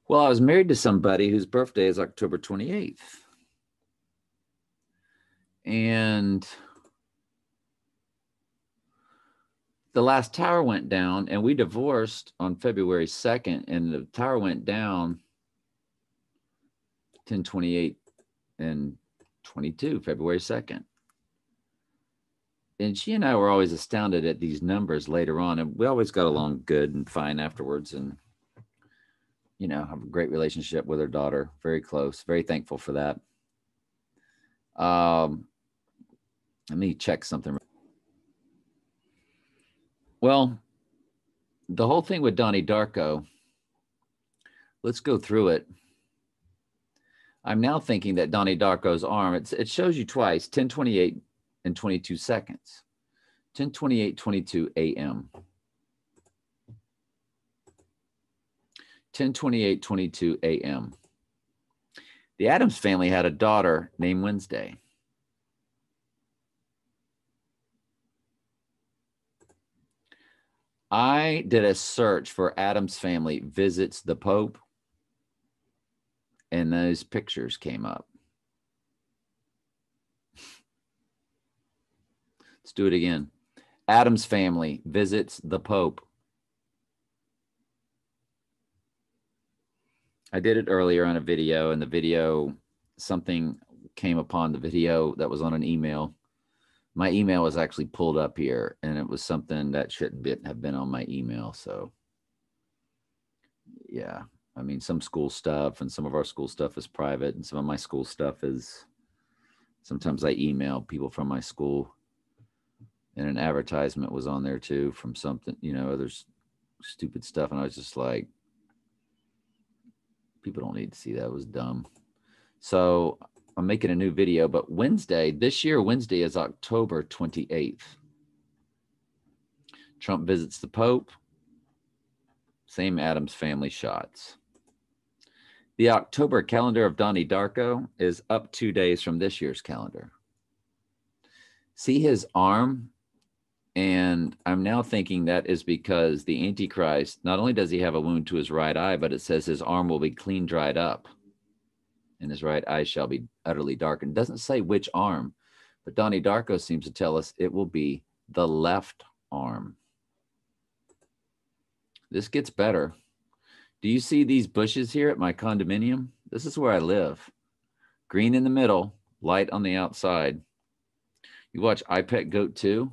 Well, I was married to somebody whose birthday is October 28th. And the last tower went down, and we divorced on February 2nd, and the tower went down 10/28 and 22, February 2nd. And she and I were always astounded at these numbers later on, and we always got along good and fine afterwards, and have a great relationship with her daughter, very close, very thankful for that. Let me check something. Well, the whole thing with Donnie Darko, let's go through it. I'm now thinking that Donnie Darko's arm, it shows you twice, 10:28 and 22 seconds. 10:28, 22 a.m. 10:28, 22 a.m. The Addams family had a daughter named Wednesday. I did a search for Addams family visits the Pope, and those pictures came up. Let's do it again. Addams family visits the Pope. I did it earlier on a video, and the video, something came upon the video that was on an email. My email was actually pulled up here, and it was something that shouldn't have been on my email. So, yeah, I mean, some school stuff, and some of our school stuff is private, and some of my school stuff is, sometimes I email people from my school, and an advertisement was on there too from something, other stupid stuff. And I was just like, people don't need to see that. It was dumb. So I'm making a new video, but Wednesday, this year, Wednesday is October 28th. Trump visits the Pope. Same Addams family shots. The October calendar of Donnie Darko is up 2 days from this year's calendar. See his arm? And I'm now thinking that is because the Antichrist, not only does he have a wound to his right eye, but it says his arm will be clean dried up and his right eye shall be utterly darkened. It doesn't say which arm, but Donnie Darko seems to tell us it will be the left arm. This gets better. Do you see these bushes here at my condominium? This is where I live. Green in the middle, light on the outside. You watch I Pet Goat 2?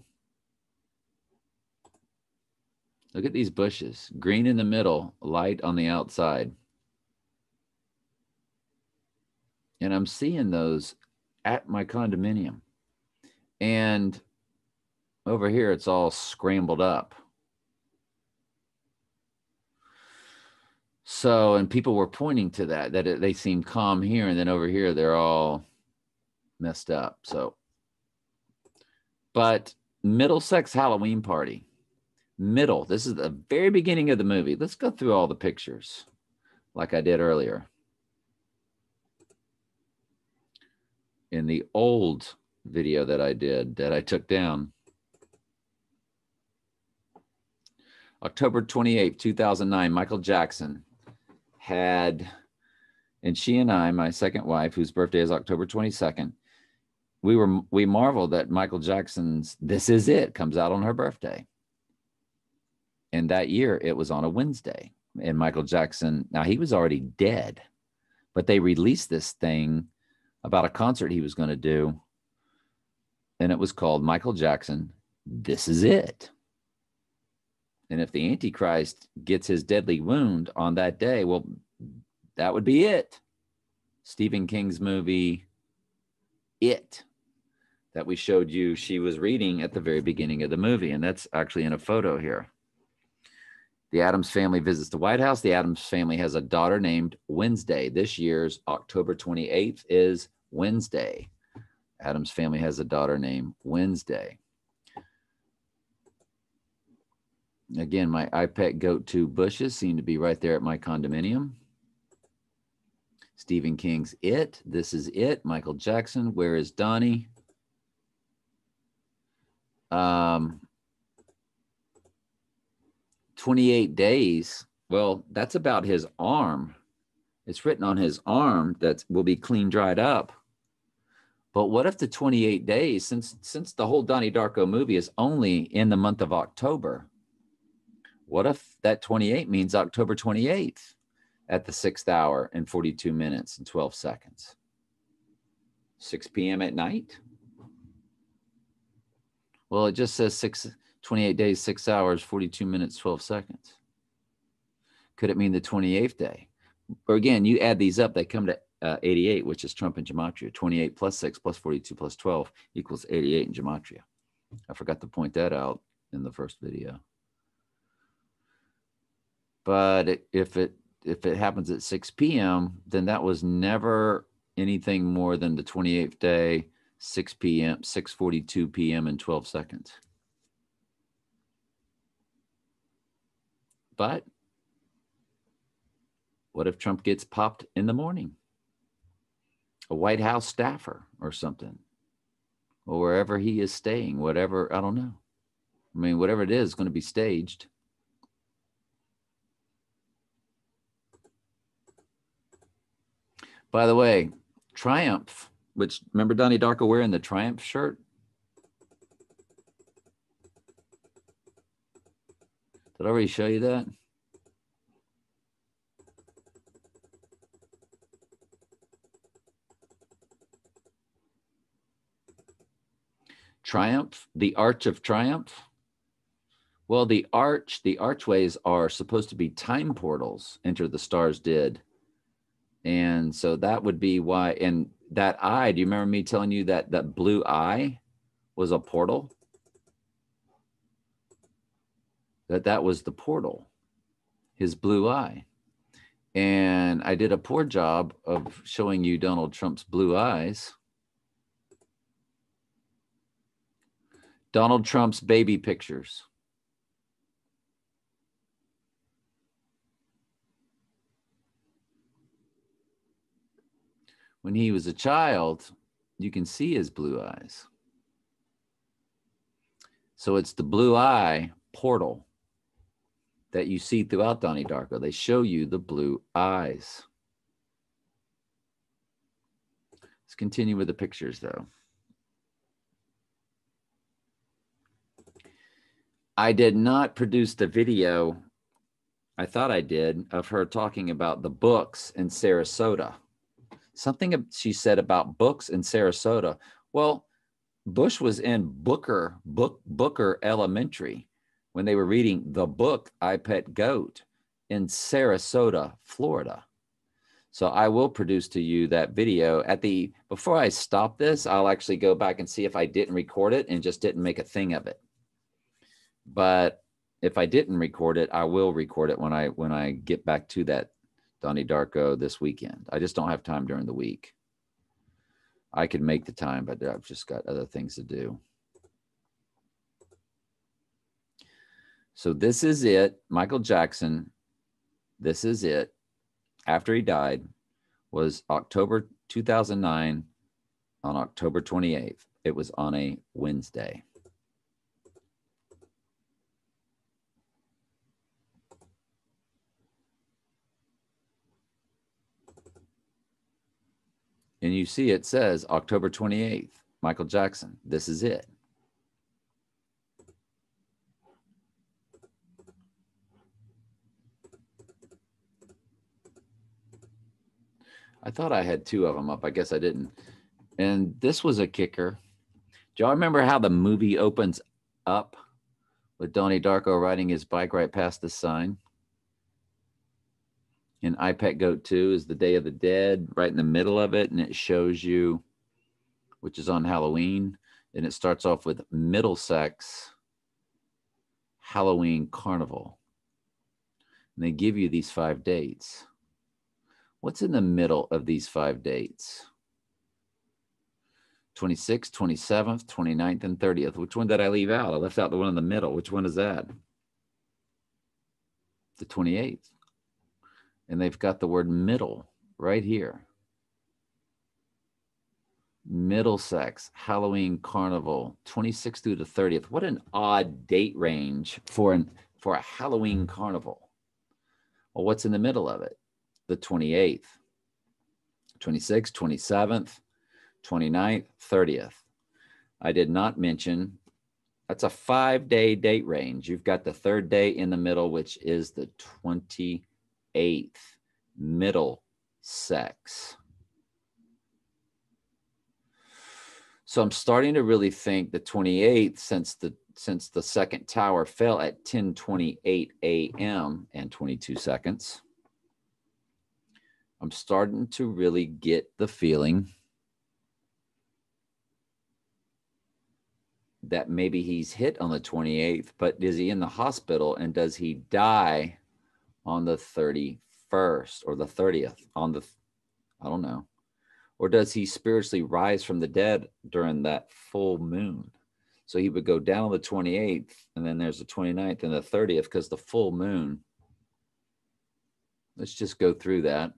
Look at these bushes. Green in the middle, light on the outside. And I'm seeing those at my condominium. And over here, it's all scrambled up. So, and people were pointing to that they seem calm here, and then over here, they're all messed up. So, but Middlesex Halloween party. This is the very beginning of the movie. Let's go through all the pictures like I did earlier. In the old video that I did, that I took down. October 28th, 2009, Michael Jackson had, and she and I, my second wife, whose birthday is October 22nd, we marveled that Michael Jackson's This Is It comes out on her birthday. And that year, it was on a Wednesday. And Michael Jackson, now he was already dead, but they released this thing about a concert he was going to do. And it was called Michael Jackson, This Is It. And if the Antichrist gets his deadly wound on that day, well, that would be it. Stephen King's movie, It, that we showed you she was reading at the very beginning of the movie. And that's actually in a photo here. The Addams family visits the White House. The Addams family has a daughter named Wednesday. This year's October 28th is Wednesday. Addams family has a daughter named Wednesday. Again, my I Pet Goat 2 bushes seem to be right there at my condominium. Stephen King's It. This is It. Michael Jackson. Where is Donnie? 28 days. Well, that's about his arm. It's written on his arm that will be clean dried up. But what if the 28 days, since the whole Donnie Darko movie is only in the month of October, what if that 28 means October 28th at the 6th hour and 42 minutes and 12 seconds? 6 p.m. at night? Well, it just says 28 days, 6 hours, 42 minutes, 12 seconds. Could it mean the 28th day? Or again, you add these up, they come to 88, which is Trump in Gematria. 28 plus 6 plus 42 plus 12 equals 88 in Gematria. I forgot to point that out in the first video. But if it happens at 6 p.m., then that was never anything more than the 28th day, 6 p.m., 6:42 p.m. and 12 seconds. But what if Trump gets popped in the morning? A White House staffer or something, or wherever he is staying, whatever, I don't know. I mean, whatever it is going to be staged. By the way, Triumph, which, remember Donnie Darko wearing the Triumph shirt? Did I already show you that? Triumph, the Arch of Triumph. Well, the archways are supposed to be time portals. Enter the Stars did. And so that would be why. And that eye, do you remember me telling you that that blue eye was a portal? That was the portal, his blue eye. And I did a poor job of showing you Donald Trump's blue eyes. Donald Trump's baby pictures. When he was a child, you can see his blue eyes. So it's the blue eye portal that you see throughout Donnie Darko. They show you the blue eyes. Let's continue with the pictures, though. I did not produce the video, I thought I did, of her talking about the books in Sarasota. Something she said about books in Sarasota. Well, Bush was in Booker Elementary when they were reading the book I Pet Goat in Sarasota, Florida. So I will produce to you that video before I stop this, I'll actually go back and see if I didn't record it and just didn't make a thing of it. But if I didn't record it, I will record it when I get back to that Donnie Darko this weekend. I just don't have time during the week. I could make the time, but I've just got other things to do. So this is it. Michael Jackson, this is it. After he died was October 2009 on October 28th. It was on a Wednesday. And you see it says October 28th, Michael Jackson, this is it. I thought I had two of them up. I guess I didn't. And this was a kicker. Do y'all remember how the movie opens up with Donnie Darko riding his bike right past the sign? And I Pet Goat 2 is the Day of the Dead right in the middle of it. And it shows you, which is on Halloween. And it starts off with Middlesex Halloween Carnival. And they give you these 5 dates. What's in the middle of these 5 dates? 26th, 27th, 29th, and 30th. Which one did I leave out? I left out the one in the middle. Which one is that? The 28th. And they've got the word middle right here. Middlesex Halloween Carnival, 26th through the 30th. What an odd date range for a Halloween carnival. Well, what's in the middle of it? the 28th, 26th, 27th, 29th, 30th. I did not mention that's a 5-day date range. You've got the third day in the middle, which is the 28th, middle sex. So I'm starting to really think the 28th, since the second tower fell at 10:28 a.m. and 22 seconds, I'm starting to really get the feeling that maybe he's hit on the 28th, but is he in the hospital and does he die on the 31st or the 30th on the, I don't know. Or does he spiritually rise from the dead during that full moon? So he would go down on the 28th, and then there's the 29th and the 30th because the full moon. Let's just go through that.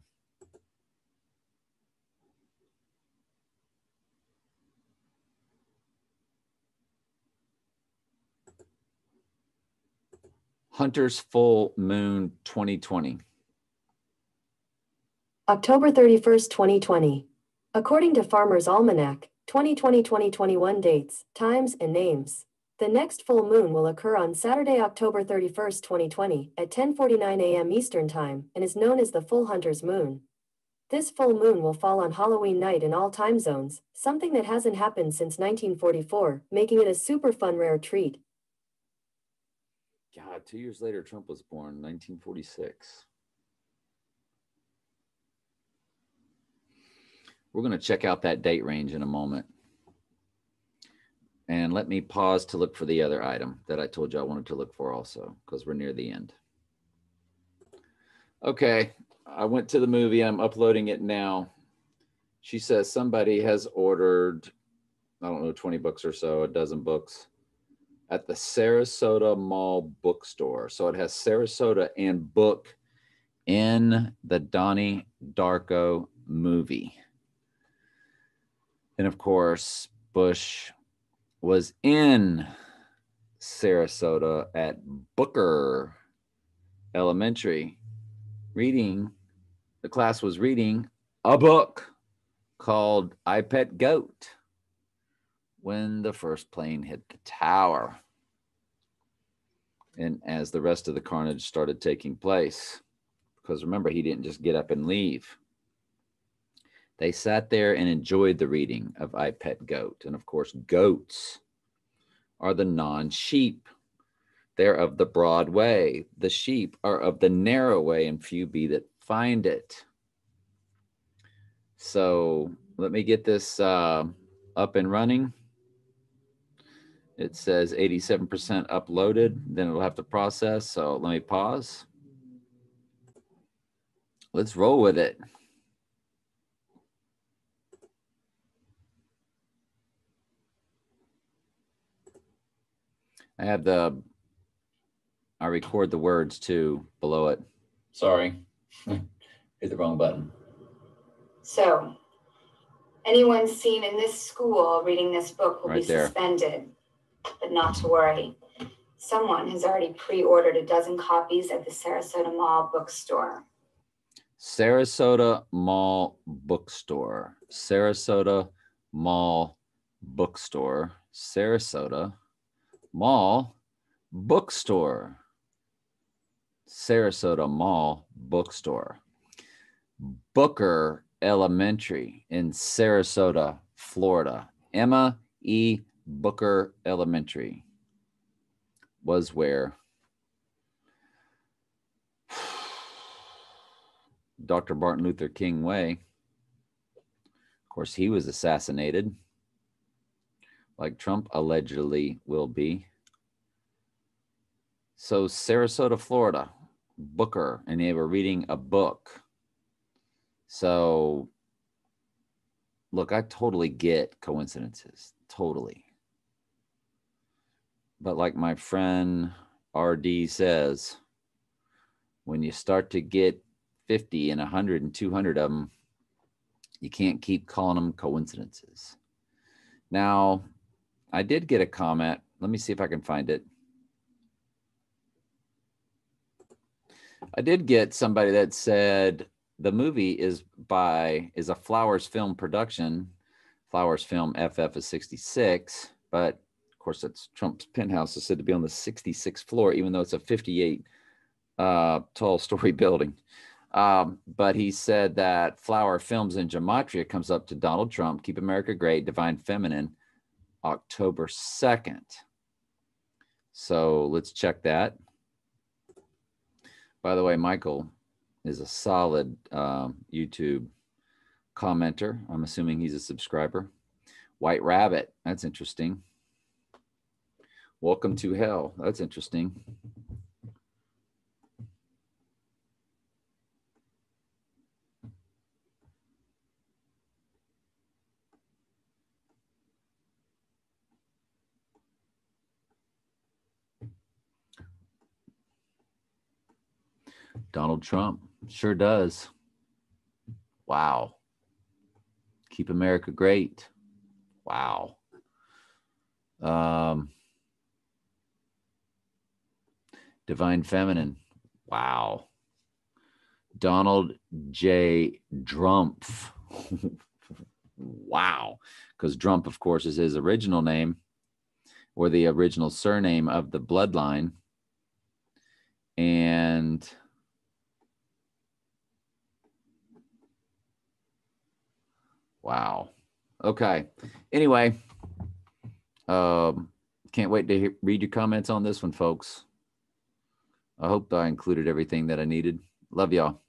Hunter's full moon 2020. October 31st, 2020. According to Farmer's Almanac, 2020-2021 dates, times, and names. The next full moon will occur on Saturday, October 31st, 2020 at 10:49 a.m. Eastern Time and is known as the full Hunter's moon. This full moon will fall on Halloween night in all time zones, something that hasn't happened since 1944, making it a super fun rare treat. God, 2 years later, Trump was born, 1946. We're going to check out that date range in a moment. And let me pause to look for the other item that I told you I wanted to look for also, because we're near the end. Okay, I went to the movie. I'm uploading it now. She says somebody has ordered, I don't know, 20 books or so, a dozen books at the Sarasota Mall bookstore. So it has Sarasota and book in the Donnie Darko movie. And of course, Bush was in Sarasota at Booker Elementary reading, the class was reading a book called I Pet Goat when the first plane hit the tower. And as the rest of the carnage started taking place, because remember, he didn't just get up and leave. They sat there and enjoyed the reading of I Pet Goat. And of course, goats are the non-sheep. They're of the broad way. The sheep are of the narrow way, and few be that find it. So let me get this up and running. It says 87% uploaded. Then it'll have to process. So let me pause. Let's roll with it. I record the words too below it. Sorry, hit the wrong button. So, anyone seen in this school reading this book will be suspended, but not to worry. Someone has already pre-ordered a dozen copies at the Sarasota Mall bookstore. Sarasota Mall bookstore. Sarasota Mall bookstore. Sarasota Mall bookstore. Sarasota Mall bookstore. Booker Elementary in Sarasota, Florida. Emma E. Booker Elementary was where Dr. Martin Luther King Way, of course, he was assassinated, like Trump allegedly will be. So Sarasota, Florida, Booker, and they were reading a book. So look, I totally get coincidences, totally. But like my friend RD says, when you start to get 50 and 100 and 200 of them, you can't keep calling them coincidences. Now, I did get a comment. Let me see if I can find it. I did get somebody that said, the movie is a Flowers Film production. Flowers Film FF is 66, but of course that's Trump's penthouse is said to be on the 66th floor, even though it's a 58 tall story building. But he said that Flower Films in Gematria comes up to Donald Trump, Keep America Great, Divine Feminine, October 2nd. So let's check that. By the way, Michael is a solid YouTube commenter. I'm assuming he's a subscriber. White Rabbit, that's interesting. Welcome to Hell, that's interesting. Donald Trump sure does. Wow. Keep America Great. Wow. Divine Feminine. Wow. Donald J. Drumpf. Wow. Because Drumpf, of course, is his original name or the original surname of the bloodline. And wow. Okay. Anyway, can't wait to read your comments on this one, folks. I hope I included everything that I needed. Love y'all.